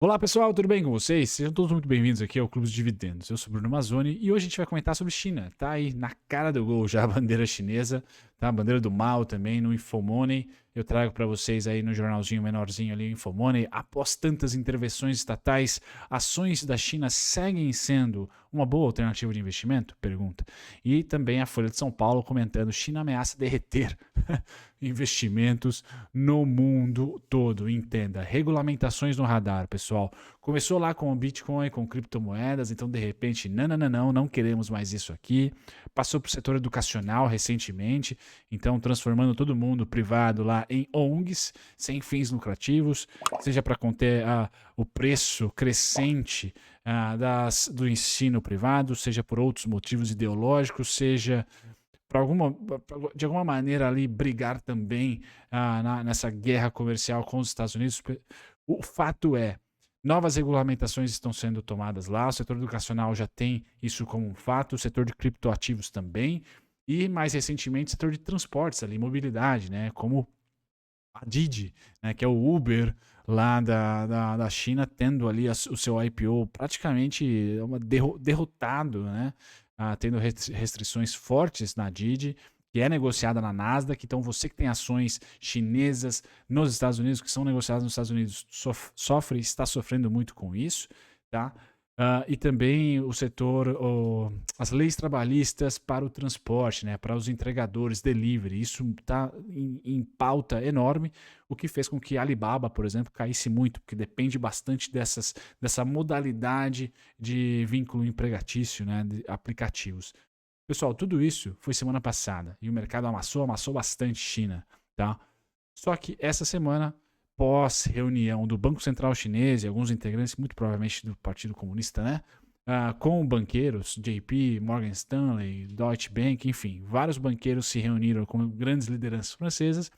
Olá pessoal, tudo bem com vocês? Sejam todos muito bem-vindos aqui ao Clube dos Dividendos. Eu sou Bruno Mazzoni e hoje a gente vai comentar sobre China. Tá aí na cara do gol já a bandeira chinesa, tá? A bandeira do mal também no Infomoney. Eu trago para vocês aí no jornalzinho menorzinho ali o Infomoney. Após tantas intervenções estatais, ações da China seguem sendo uma boa alternativa de investimento? Pergunta. E também a Folha de São Paulo comentando: China ameaça derreter investimentos no mundo todo. Entenda, regulamentações no radar, pessoal. Começou lá com o Bitcoin, com criptomoedas, então de repente, não queremos mais isso aqui. Passou para o setor educacional recentemente, então transformando todo mundo privado lá em ONGs, sem fins lucrativos, seja para conter o preço crescente do ensino privado, seja por outros motivos ideológicos, seja para de alguma maneira ali brigar também nessa guerra comercial com os Estados Unidos. O fato é, novas regulamentações estão sendo tomadas lá, o setor educacional já tem isso como um fato, o setor de criptoativos também, e mais recentemente o setor de transportes ali, mobilidade, né, como a Didi, né, que é o Uber lá da China, tendo ali o seu IPO praticamente derrotado, né, tendo restrições fortes na Didi, que é negociada na Nasdaq. Então, você que tem ações chinesas nos Estados Unidos, que são negociadas nos Estados Unidos, está sofrendo muito com isso, tá? E também o setor, as leis trabalhistas para o transporte, né, para os entregadores, delivery, isso está em pauta enorme, o que fez com que a Alibaba, por exemplo, caísse muito, porque depende bastante dessa modalidade de vínculo empregatício, né, de aplicativos. Pessoal, tudo isso foi semana passada e o mercado amassou bastante China, tá? Só que essa semana, pós-reunião do Banco Central Chinês e alguns integrantes, muito provavelmente do Partido Comunista, né? Com banqueiros, JP, Morgan Stanley, Deutsche Bank, enfim, vários banqueiros se reuniram com grandes lideranças francesas,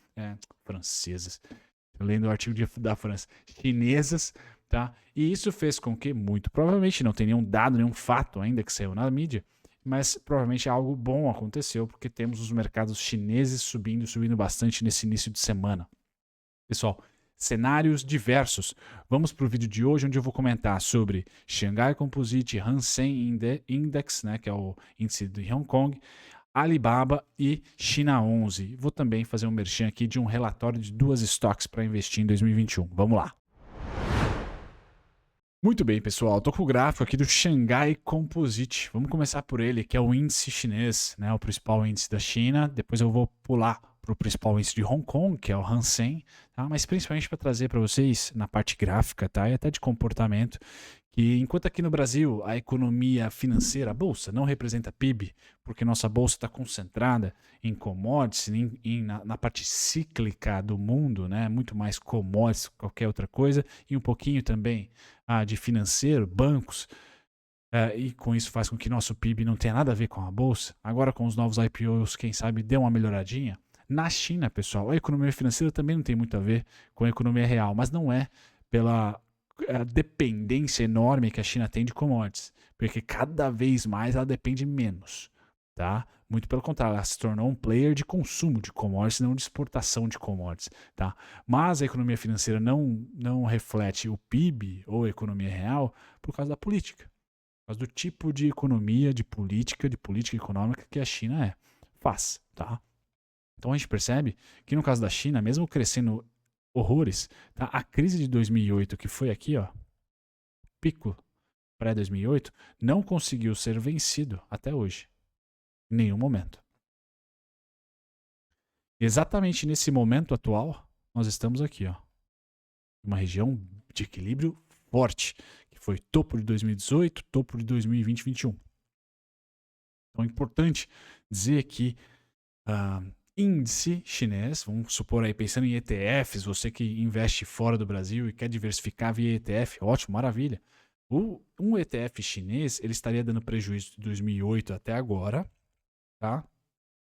lendo o artigo da França, chinesas, tá? E isso fez com que, muito provavelmente, não tem nenhum dado, nenhum fato ainda que saiu na mídia, mas provavelmente algo bom aconteceu, porque temos os mercados chineses subindo bastante nesse início de semana. Pessoal, cenários diversos. Vamos para o vídeo de hoje, onde eu vou comentar sobre Shanghai Composite Hang Seng Index, né, que é o índice de Hong Kong, Alibaba e China 11. Vou também fazer um merchan aqui de um relatório de duas estoques para investir em 2021. Vamos lá. Muito bem, pessoal. Estou com o gráfico aqui do Shanghai Composite. Vamos começar por ele, que é o índice chinês, né, o principal índice da China. Depois eu vou pular para o principal índice de Hong Kong, que é o Hang Seng, tá? Mas principalmente para trazer para vocês, na parte gráfica, tá? E até de comportamento, que enquanto aqui no Brasil a economia financeira, a bolsa, não representa PIB, porque nossa bolsa está concentrada em commodities, na parte cíclica do mundo, né? Muito mais commodities que qualquer outra coisa, e um pouquinho também de financeiro, bancos, e com isso faz com que nosso PIB não tenha nada a ver com a bolsa. Agora com os novos IPOs, quem sabe dê uma melhoradinha. Na China, pessoal, a economia financeira também não tem muito a ver com a economia real, mas não é pela dependência enorme que a China tem de commodities, porque cada vez mais ela depende menos, tá? Muito pelo contrário, ela se tornou um player de consumo de commodities, não de exportação de commodities, tá? Mas a economia financeira não reflete o PIB ou a economia real por causa da política, por causa do tipo de economia, de política econômica que a China faz, tá? Então a gente percebe que no caso da China, mesmo crescendo horrores, tá? A crise de 2008, que foi aqui, ó, pico pré-2008, não conseguiu ser vencido até hoje, em nenhum momento. Exatamente nesse momento atual, nós estamos aqui, ó, uma região de equilíbrio forte, que foi topo de 2018, topo de 2020 e 2021. Então é importante dizer que índice chinês, vamos supor aí, pensando em ETFs, você que investe fora do Brasil e quer diversificar via ETF, ótimo, maravilha. Um ETF chinês, ele estaria dando prejuízo de 2008 até agora, tá?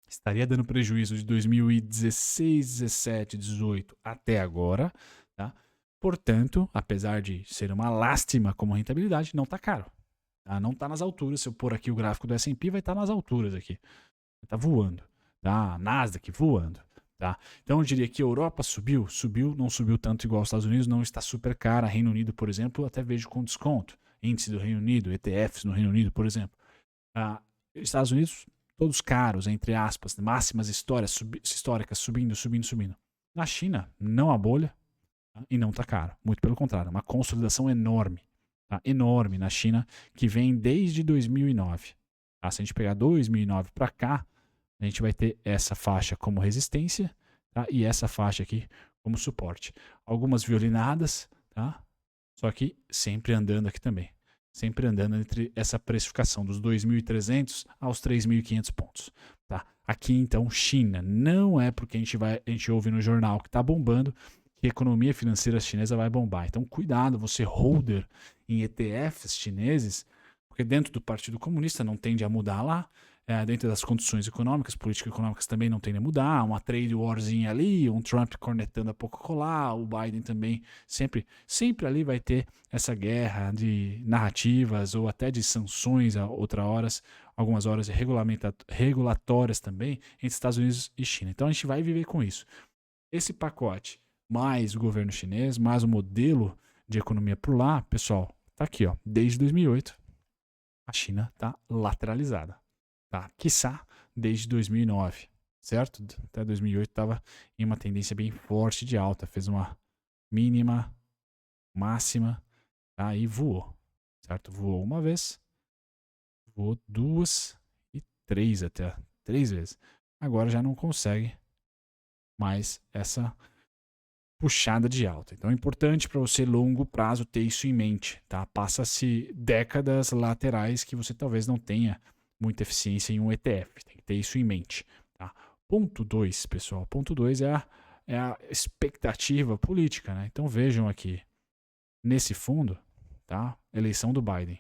Estaria dando prejuízo de 2016, 17, 18 até agora, tá? Portanto, apesar de ser uma lástima como rentabilidade, não está caro. Tá? Não está nas alturas. Se eu pôr aqui o gráfico do S&P, vai estar nas alturas aqui. Está voando. Tá? Nasdaq voando. Tá? Então eu diria que a Europa subiu, não subiu tanto igual aos Estados Unidos, não está super cara. Reino Unido, por exemplo, até vejo com desconto. Índice do Reino Unido, ETFs no Reino Unido, por exemplo. Estados Unidos, todos caros, entre aspas, máximas históricas, subindo. Na China, não a bolha, tá? E não está caro. Muito pelo contrário, uma consolidação enorme. Tá? Enorme na China, que vem desde 2009. Tá? Se a gente pegar 2009 para cá, a gente vai ter essa faixa como resistência, tá? E essa faixa aqui como suporte. Algumas violinadas, tá? Só que sempre andando aqui também. Sempre andando entre essa precificação dos 2.300 aos 3.500 pontos. Tá? Aqui então, China. Não é porque a gente ouve no jornal que está bombando que a economia financeira chinesa vai bombar. Então, cuidado, você holder em ETFs chineses, porque dentro do Partido Comunista não tende a mudar lá. Dentro das condições econômicas, políticas econômicas também não tende a mudar, uma trade warzinha ali, um Trump cornetando a pouco colar, o Biden também, sempre ali vai ter essa guerra de narrativas ou até de sanções a algumas horas regulatórias também entre Estados Unidos e China. Então a gente vai viver com isso. Esse pacote, mais o governo chinês, mais o modelo de economia por lá, pessoal, tá aqui, ó, desde 2008, a China tá lateralizada. Tá? Quiçá desde 2009, certo? Até 2008 estava em uma tendência bem forte de alta, fez uma mínima, máxima, tá? E voou, certo? Voou uma vez, voou duas e três até, 3 vezes. Agora já não consegue mais essa puxada de alta. Então é importante para você longo prazo ter isso em mente, tá? Passa-se décadas laterais que você talvez não tenha muita eficiência em um ETF. Tem que ter isso em mente. Tá? Ponto 2, pessoal. Ponto 2 é a expectativa política. Né? Então vejam aqui. Nesse fundo, tá? Eleição do Biden.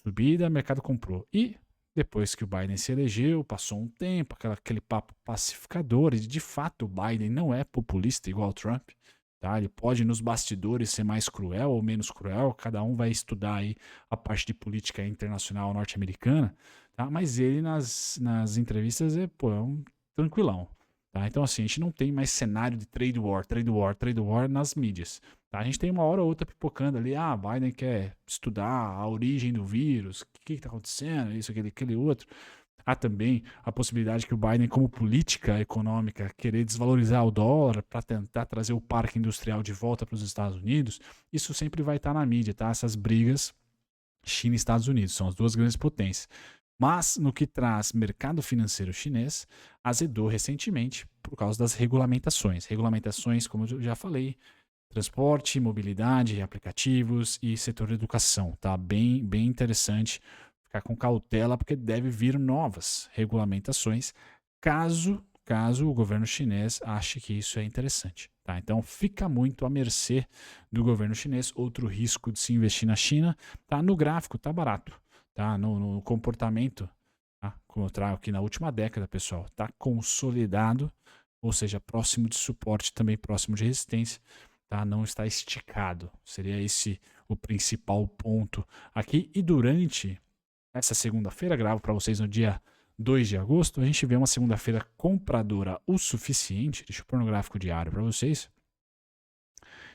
Subida, mercado comprou. E depois que o Biden se elegeu, passou um tempo, aquele papo pacificador. E de fato o Biden não é populista igual o Trump. Tá? Ele pode nos bastidores ser mais cruel ou menos cruel. Cada um vai estudar aí a parte de política internacional norte-americana. Tá? Mas ele nas entrevistas é um tranquilão. Tá? Então assim, a gente não tem mais cenário de trade war nas mídias. Tá? A gente tem uma hora ou outra pipocando ali, Biden quer estudar a origem do vírus, o que está acontecendo, isso, aquele outro. Há também a possibilidade que o Biden, como política econômica, querer desvalorizar o dólar para tentar trazer o parque industrial de volta para os Estados Unidos. Isso sempre vai estar na mídia, tá? Essas brigas China e Estados Unidos são as duas grandes potências. Mas no que traz mercado financeiro chinês, azedou recentemente por causa das regulamentações. Regulamentações, como eu já falei, transporte, mobilidade, aplicativos e setor de educação. Tá bem interessante ficar com cautela, porque deve vir novas regulamentações, caso o governo chinês ache que isso é interessante. Tá? Então fica muito à mercê do governo chinês. Outro risco de se investir na China, tá? No gráfico tá barato, tá? No comportamento, tá? Como eu trago aqui na última década, pessoal, tá consolidado, ou seja, próximo de suporte, também próximo de resistência. Tá? Não está esticado. Seria esse o principal ponto aqui. E durante essa segunda-feira, gravo para vocês no dia 2 de agosto, a gente vê uma segunda-feira compradora o suficiente. Deixa eu pôr no gráfico diário para vocês.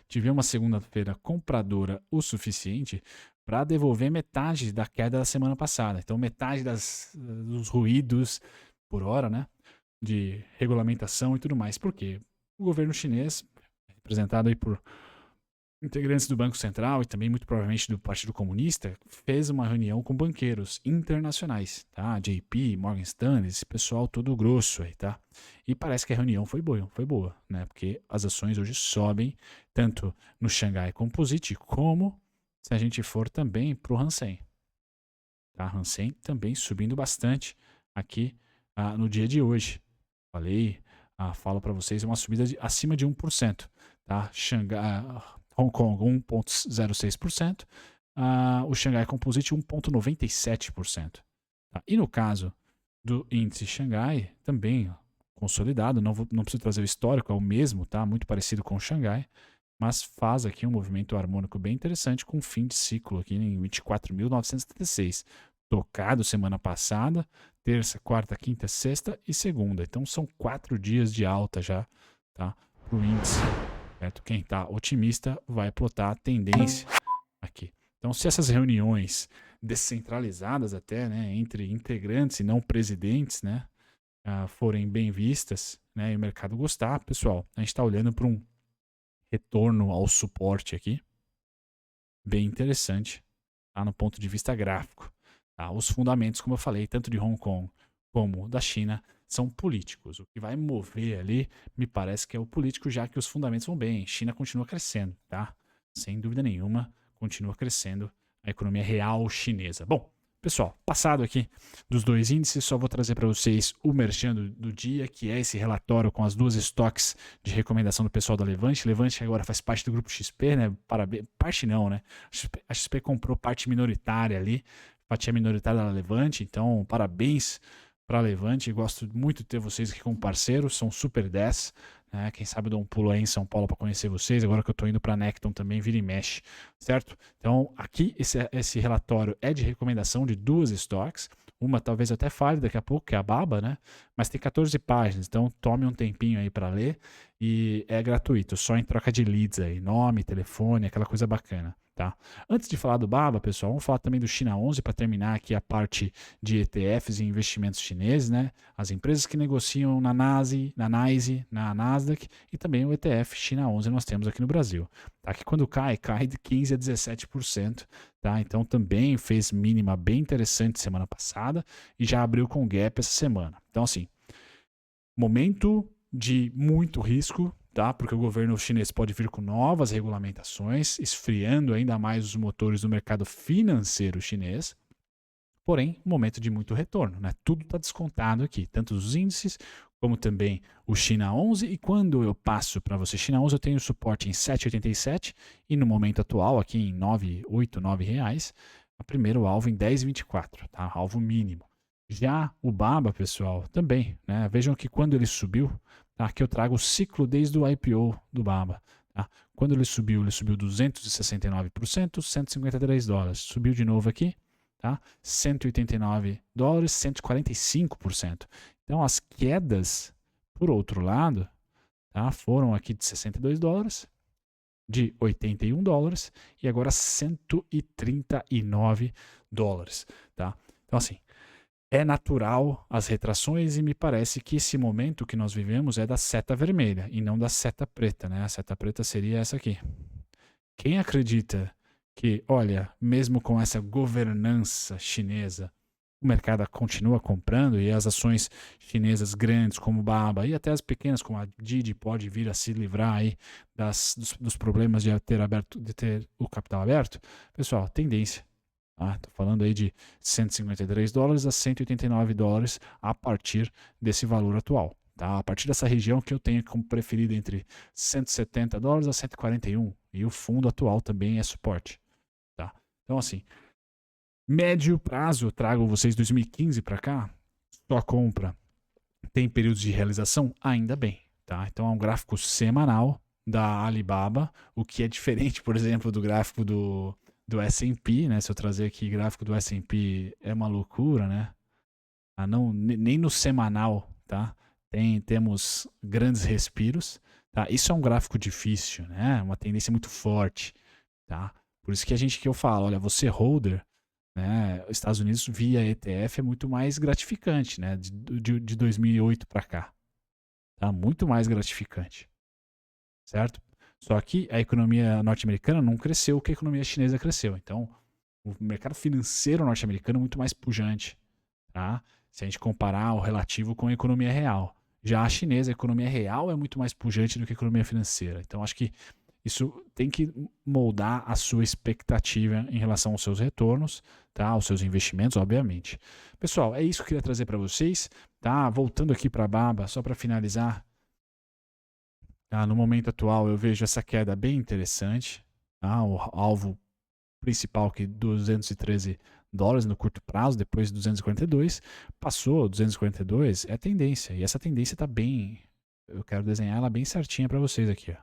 Tive uma segunda-feira compradora o suficiente para devolver metade da queda da semana passada. Então, metade dos ruídos por hora, né? De regulamentação e tudo mais. Por quê? O governo chinês, representado aí por integrantes do Banco Central e também muito provavelmente do Partido Comunista, fez uma reunião com banqueiros internacionais, tá? JP, Morgan Stanley, esse pessoal todo grosso aí, tá? E parece que a reunião foi boa, né? Porque as ações hoje sobem tanto no Xangai Composite como se a gente for também para o Hansen, tá? Hansen também subindo bastante aqui no dia de hoje. Falo para vocês, é uma subida acima de 1%, tá? Hong Kong 1,06%, o Xangai Composite 1,97%. Tá? E no caso do índice Xangai, também consolidado, não preciso trazer o histórico, é o mesmo, tá? Muito parecido com o Xangai, mas faz aqui um movimento harmônico bem interessante com fim de ciclo aqui em 24.976. tocado semana passada, terça, quarta, quinta, sexta e segunda. Então são 4 dias de alta já, tá? Para o índice, certo? Quem está otimista vai plotar a tendência aqui. Então, se essas reuniões descentralizadas até, né, entre integrantes e não presidentes, né, forem bem vistas, né, e o mercado gostar, pessoal, a gente está olhando para um retorno ao suporte aqui, bem interessante, tá, no ponto de vista gráfico. Tá? Os fundamentos, como eu falei, tanto de Hong Kong como da China, são políticos. O que vai mover ali, me parece que é o político, já que os fundamentos vão bem. China continua crescendo, tá? Sem dúvida nenhuma, continua crescendo a economia real chinesa. Bom, pessoal, passado aqui dos dois índices, só vou trazer para vocês o merchan do dia, que é esse relatório com as duas estoques de recomendação do pessoal da Levante. Levante agora faz parte do grupo XP, né? Parabéns. Parte não, né? A XP comprou parte minoritária ali, fatia minoritária da Levante, então parabéns para a Levante. Gosto muito de ter vocês aqui como parceiros, são super 10. Né? Quem sabe eu dou um pulo aí em São Paulo para conhecer vocês, agora que eu estou indo para Necton também, vira e mexe, certo? Então aqui esse relatório é de recomendação de duas estoques, uma talvez até fale daqui a pouco, que é a Baba, né? Mas tem 14 páginas, então tome um tempinho aí para ler e é gratuito, só em troca de leads aí, nome, telefone, aquela coisa bacana. Tá? Antes de falar do Baba, pessoal, vamos falar também do China 11 para terminar aqui a parte de ETFs e investimentos chineses, né? As empresas que negociam na NYSE, na Nasdaq e também o ETF China 11 nós temos aqui no Brasil. Tá? Que quando cai de 15% a 17%. Tá? Então também fez mínima bem interessante semana passada e já abriu com gap essa semana. Então assim, momento de muito risco, tá? Porque o governo chinês pode vir com novas regulamentações, esfriando ainda mais os motores do mercado financeiro chinês. Porém, momento de muito retorno, né? Tudo está descontado aqui, tanto os índices como também o China 11. E quando eu passo para você China 11, eu tenho suporte em 7,87 e no momento atual aqui em 9,89 reais. A primeiro alvo em 10,24, tá? Alvo mínimo. Já o Baba, pessoal, também, né? Vejam que quando ele subiu, tá? Aqui eu trago o ciclo desde o IPO do Baba. Tá? Quando ele subiu 269%, 153 dólares. Subiu de novo aqui, tá? 189 dólares, 145%. Então as quedas, por outro lado, tá? Foram aqui de 62 dólares, de 81 dólares e agora 139 dólares. Tá? Então assim, é natural as retrações e me parece que esse momento que nós vivemos é da seta vermelha e não da seta preta, né? A seta preta seria essa aqui. Quem acredita que, olha, mesmo com essa governança chinesa, o mercado continua comprando e as ações chinesas grandes como Baba e até as pequenas como a Didi pode vir a se livrar aí dos problemas de ter o capital aberto? Pessoal, tendência. Estou falando aí de 153 dólares a 189 dólares a partir desse valor atual. Tá? A partir dessa região que eu tenho como preferida entre 170 dólares a 141. E o fundo atual também é suporte. Tá? Então, assim, médio prazo, eu trago vocês 2015 para cá, sua compra tem períodos de realização? Ainda bem. Tá? Então, é um gráfico semanal da Alibaba, o que é diferente, por exemplo, do gráfico do S&P, né? Se eu trazer aqui gráfico do S&P é uma loucura, né? Não, nem no semanal, tá? Temos grandes respiros, tá? Isso é um gráfico difícil, né? Uma tendência muito forte, tá? Por isso que eu falo, olha, você holder, né? Estados Unidos via ETF é muito mais gratificante, né? De 2008 para cá, tá? Muito mais gratificante, certo? Só que a economia norte-americana não cresceu o que a economia chinesa cresceu. Então, o mercado financeiro norte-americano é muito mais pujante, tá? Se a gente comparar o relativo com a economia real. Já a chinesa, a economia real é muito mais pujante do que a economia financeira. Então, acho que isso tem que moldar a sua expectativa em relação aos seus retornos, tá? Aos seus investimentos, obviamente. Pessoal, é isso que eu queria trazer para vocês, tá? Voltando aqui para a Baba, só para finalizar. No momento atual eu vejo essa queda bem interessante. O alvo principal que 213 dólares no curto prazo, depois 242, passou 242, é tendência. E essa tendência está bem, eu quero desenhar ela bem certinha para vocês aqui. Ó.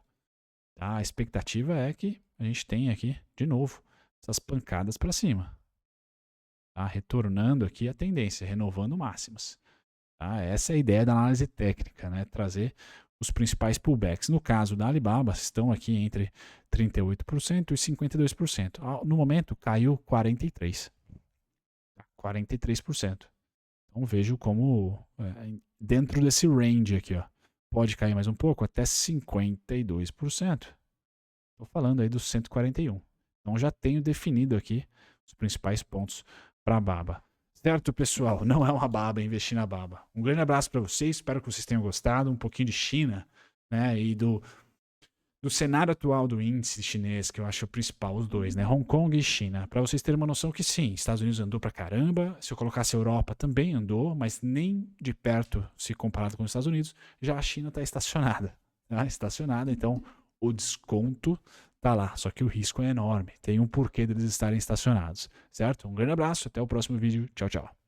Tá? A expectativa é que a gente tenha aqui, de novo, essas pancadas para cima. tá? Retornando aqui a tendência, renovando máximas. Tá? Essa é a ideia da análise técnica, né? Trazer os principais pullbacks. No caso da Alibaba, estão aqui entre 38% e 52%. No momento, caiu 43%. 43%. Então vejo como dentro desse range aqui, ó, pode cair mais um pouco, até 52%. Estou falando aí dos 141. Então já tenho definido aqui os principais pontos para a Baba. Certo, pessoal? Não é uma baba investir na Baba. Um grande abraço para vocês, espero que vocês tenham gostado. Um pouquinho de China, né? E do cenário atual do índice chinês, que eu acho o principal, os dois, né? Hong Kong e China. Para vocês terem uma noção que sim, Estados Unidos andou pra caramba. Se eu colocasse a Europa, também andou, mas nem de perto se comparado com os Estados Unidos. Já a China está estacionada. Tá? Estacionada, então o desconto tá lá, só que o risco é enorme. Tem um porquê deles estarem estacionados, certo? Um grande abraço, até o próximo vídeo. Tchau, tchau.